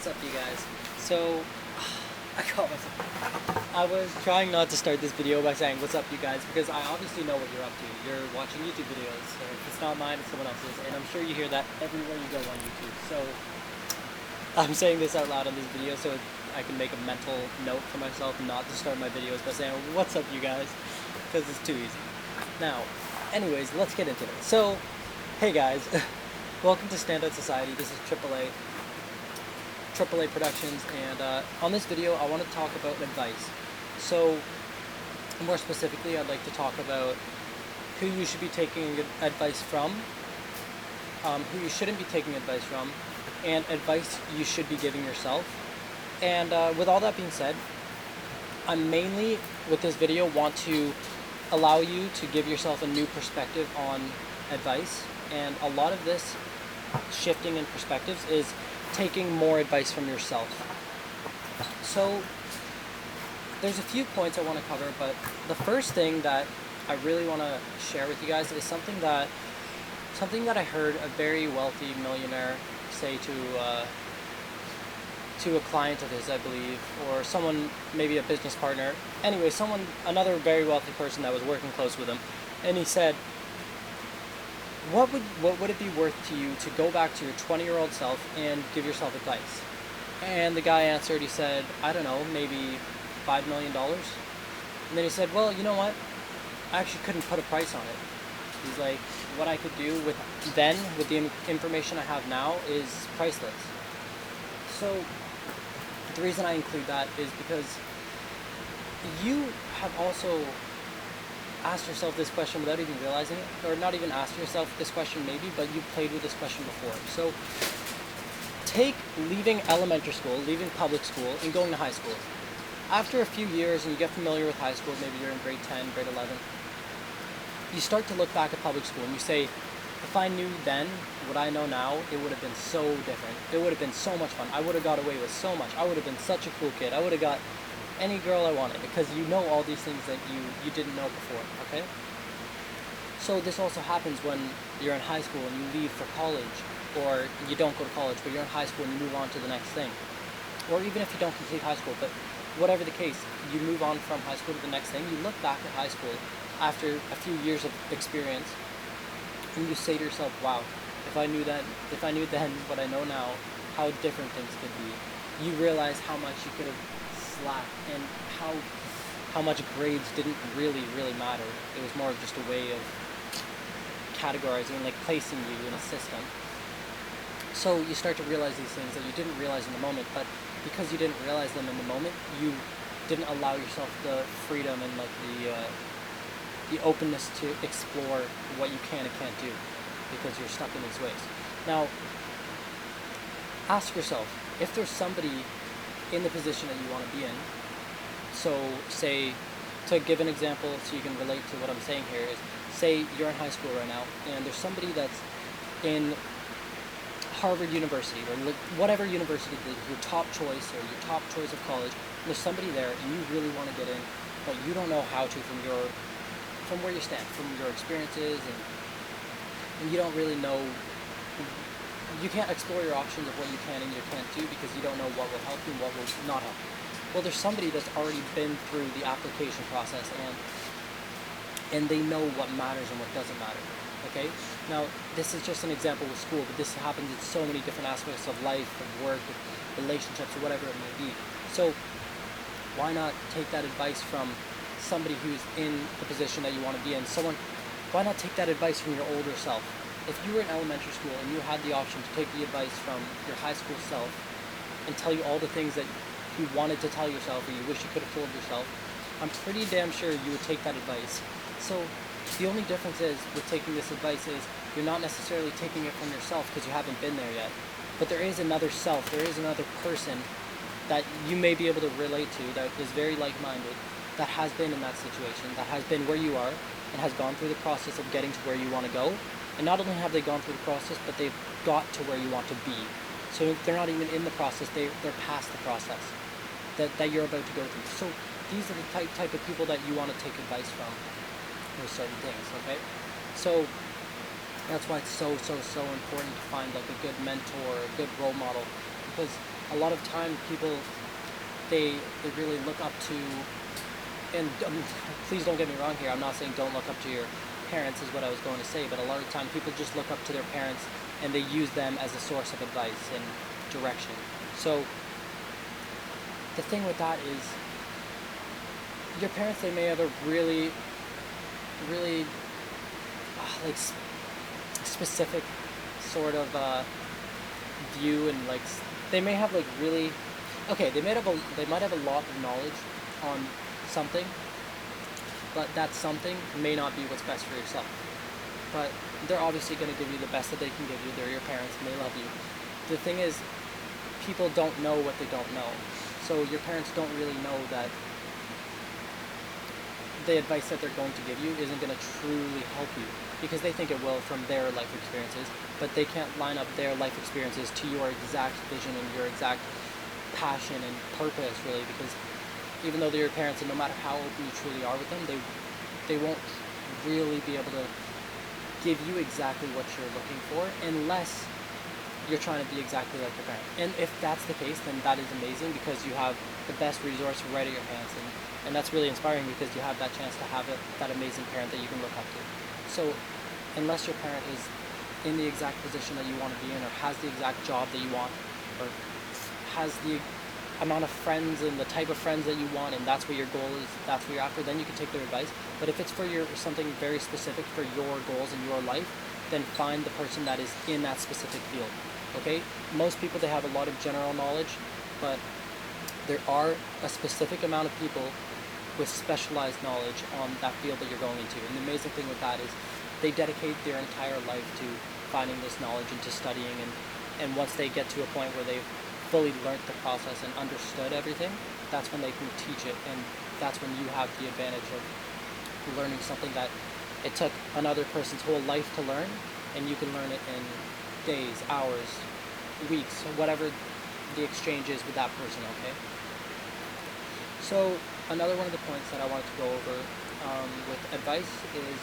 What's up, you guys? So, I caught myself. I was trying not to start this video by saying, what's up, you guys, because I obviously know what you're up to. You're watching YouTube videos, or if it's not mine, it's someone else's, and I'm sure you hear that everywhere you go on YouTube. So, I'm saying this out loud on this video so I can make a mental note for myself not to start my videos by saying, what's up, you guys, because it's too easy. Now, anyways, let's get into it. So, hey guys, welcome to Standout Society. This is AAA Productions, and on this video I want to talk about advice. So more specifically, I'd like to talk about who you should be taking advice from, who you shouldn't be taking advice from, and advice you should be giving yourself. And with all that being said, I mainly with this video want to allow you to give yourself a new perspective on advice, and a lot of this shifting in perspectives is taking more advice from yourself. So there's a few points I want to cover, but the first thing that I really want to share with you guys is something that I heard a very wealthy millionaire say to a client of his, I believe, or someone, maybe a business partner. Anyway, another very wealthy person that was working close with him, and he said, What would it be worth to you to go back to your 20-year-old self and give yourself advice? And the guy answered, he said, I don't know, maybe $5 million. And then he said, well, you know what? I actually couldn't put a price on it. He's like, what I could do with the information I have now is priceless. So the reason I include that is because you have also asked yourself this question without even realizing it, or not even asked yourself this question maybe, but you've played with this question before. So take leaving elementary school, leaving public school, and going to high school. After a few years and you get familiar with high school, maybe you're in grade 10, grade 11, you start to look back at public school and you say, if I knew then what I know now, it would have been so different. It would have been so much fun. I would have got away with so much. I would have been such a cool kid. I would have got any girl I wanted, because you know all these things that you didn't know before, okay? So this also happens when you're in high school and you leave for college, or you don't go to college, but you're in high school and you move on to the next thing. Or even if you don't complete high school, but whatever the case, you move on from high school to the next thing, you look back at high school after a few years of experience, and you say to yourself, wow, if I knew then what I know now, how different things could be. You realize how much you could have slacked, and how much grades didn't really matter. It was more of just a way of categorizing, like placing you in a system. So you start to realize these things that you didn't realize in the moment, but because you didn't realize them in the moment, you didn't allow yourself the freedom and like the openness to explore what you can and can't do, because you're stuck in these ways. Now, ask yourself, if there's somebody in the position that you want to be in, so say, to give an example so you can relate to what I'm saying here, is say you're in high school right now and there's somebody that's in Harvard University or whatever university is your top choice or your top choice of college, and there's somebody there and you really want to get in, but you don't know how to from where you stand, from your experiences, and you don't really know. You can't explore your options of what you can and you can't do because you don't know what will help you and what will not help you. Well, there's somebody that's already been through the application process and they know what matters and what doesn't matter. Okay? Now, this is just an example with school, but this happens in so many different aspects of life, of work, of relationships, or whatever it may be. So why not take that advice from somebody who's in the position that you want to be in? Why not take that advice from your older self? If you were in elementary school and you had the option to take the advice from your high school self and tell you all the things that you wanted to tell yourself or you wish you could have told yourself, I'm pretty damn sure you would take that advice. So the only difference is with taking this advice is you're not necessarily taking it from yourself because you haven't been there yet. But there is another self, there is another person that you may be able to relate to that is very like-minded, that has been in that situation, that has been where you are and has gone through the process of getting to where you want to go. And not only have they gone through the process, but they've got to where you want to be. So they're not even in the process, they're past the process that you're about to go through. So these are the type of people that you want to take advice from with certain things, okay? So that's why it's so important to find like a good mentor, a good role model, because a lot of time people, they really look up to, and please don't get me wrong here, I'm not saying don't look up to your parents is what I was going to say, but a lot of the time people just look up to their parents and they use them as a source of advice and direction. So the thing with that is, your parents, they may have a really, really like specific sort of view, and like they may have like really, okay, they might have a lot of knowledge on something, but that something may not be what's best for yourself. But they're obviously going to give you the best that they can give you. They're your parents and they love you. The thing is, people don't know what they don't know. So your parents don't really know that the advice that they're going to give you isn't going to truly help you, because they think it will from their life experiences, but they can't line up their life experiences to your exact vision and your exact passion and purpose, really, because even though they're your parents, and no matter how open you truly are with them, they won't really be able to give you exactly what you're looking for unless you're trying to be exactly like your parent. And if that's the case, then that is amazing, because you have the best resource right at your hands, and that's really inspiring, because you have that chance to have that amazing parent that you can look up to. So unless your parent is in the exact position that you want to be in, or has the exact job that you want, or has the amount of friends and the type of friends that you want, and that's what your goal is, that's what you're after, then you can take their advice. But if it's for something very specific for your goals in your life, then find the person that is in that specific field. Okay? Most people, they have a lot of general knowledge, but there are a specific amount of people with specialized knowledge on that field that you're going into. And the amazing thing with that is they dedicate their entire life to finding this knowledge and to studying, and once they get to a point where they've fully learned the process and understood everything, that's when they can teach it, and that's when you have the advantage of learning something that it took another person's whole life to learn, and you can learn it in days, hours, weeks, whatever the exchange is with that person, okay? So another one of the points that I wanted to go over with advice is,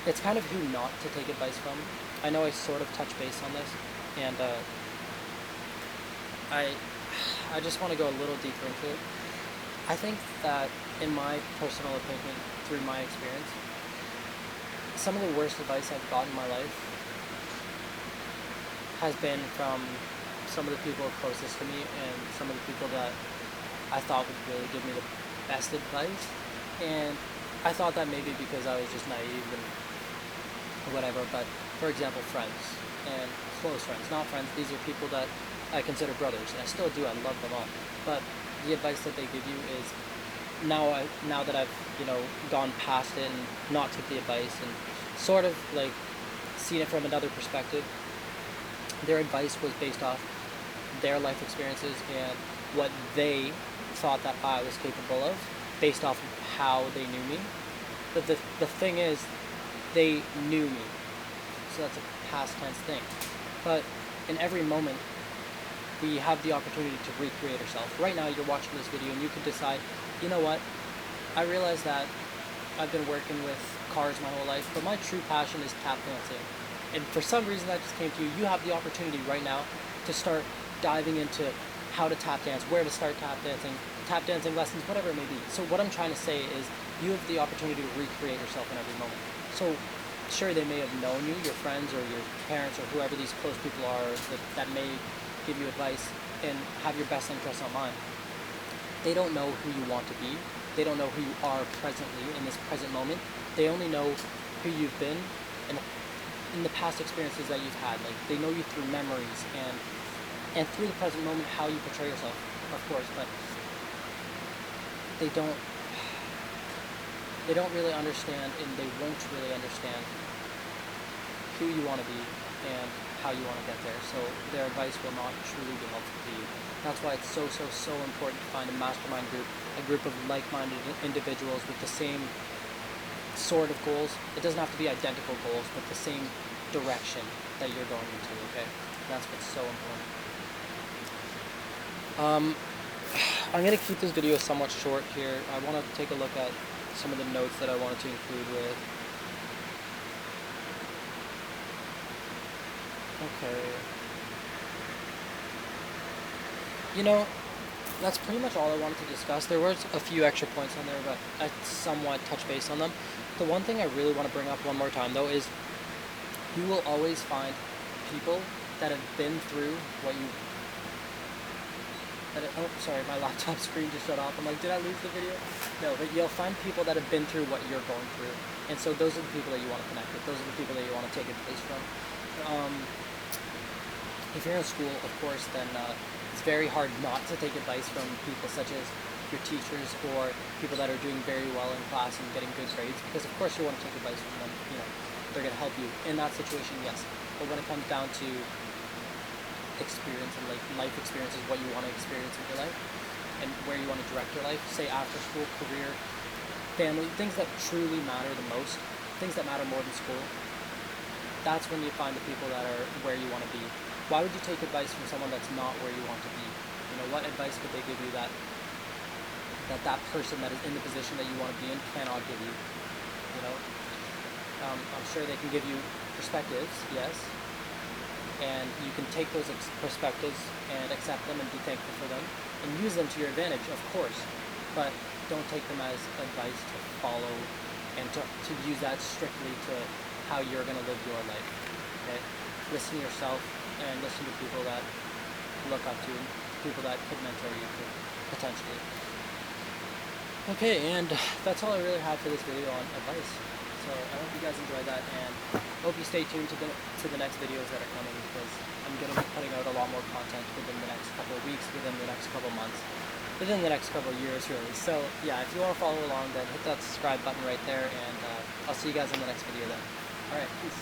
it's kind of who not to take advice from. I know I sort of touched base on this, and I just want to go a little deeper into it. I think that, in my personal opinion, through my experience, some of the worst advice I've gotten in my life has been from some of the people closest to me, and some of the people that I thought would really give me the best advice. And I thought that maybe because I was just naive and whatever, but for example, friends and close friends, not friends, these are people that I consider brothers, and I still do, I love them all. But the advice that they give you is, now that I've, gone past it and not took the advice and sort of like seen it from another perspective, their advice was based off their life experiences and what they thought that I was capable of, based off of how they knew me. But the thing is, they knew me, so that's a past tense thing. But in every moment, we have the opportunity to recreate ourselves. Right now, you're watching this video and you could decide, you know what, I realize that I've been working with cars my whole life, but my true passion is tap dancing. And for some reason that just came to you, you have the opportunity right now to start diving into how to tap dance, where to start tap dancing lessons, whatever it may be. So what I'm trying to say is, you have the opportunity to recreate yourself in every moment. So sure, they may have known you, your friends or your parents or whoever these close people are that may give you advice and have your best interests on mind. They don't know who you want to be. They don't know who you are presently in this present moment. They only know who you've been and in the past experiences that you've had. Like, they know you through memories and through the present moment, how you portray yourself, of course, but they don't really understand, and they won't really understand who you want to be and how you want to get there. So their advice will not truly be helpful to you. That's why it's so important to find a mastermind group, a group of like-minded individuals with the same sort of goals. It doesn't have to be identical goals, but the same direction that you're going into, okay? That's what's so important. I'm going to keep this video somewhat short here. I want to take a look at some of the notes that I wanted to include with. Okay. you know, that's pretty much all I wanted to discuss. There was a few extra points on there, but I somewhat touched base on them. The one thing I really want to bring up one more time, though, is you will always find people that have been through what you. Oh, sorry, my laptop screen just shut off. I'm like, did I lose the video? No, but you'll find people that have been through what you're going through, and so those are the people that you want to connect with. Those are the people that you want to take advice from. If you're in school, of course, then it's very hard not to take advice from people such as your teachers or people that are doing very well in class and getting good grades, because of course you want to take advice from them. You know, they're going to help you in that situation, yes. But when it comes down to experience and like life experiences, what you want to experience in your life and where you want to direct your life, say after school, career, family, things that truly matter the most, things that matter more than school, that's when you find the people that are where you want to be. Why would you take advice from someone that's not where you want to be? You know, what advice could they give you that person that is in the position that you want to be in cannot give you? You know, I'm sure they can give you perspectives, yes, and you can take those perspectives and accept them and be thankful for them and use them to your advantage, of course, but don't take them as advice to follow and to use that strictly to how you're going to live your life. Okay, listen to yourself and listen to people that look up to you, people that could mentor you potentially. Okay, and that's all I really have for this video on advice. So I hope you guys enjoyed that, and I hope you stay tuned to the next videos that are coming, because I'm going to be putting out a lot more content within the next couple of weeks, within the next couple of months, within the next couple of years, really. So yeah, if you want to follow along, then hit that subscribe button right there, and I'll see you guys in the next video then. Alright, peace.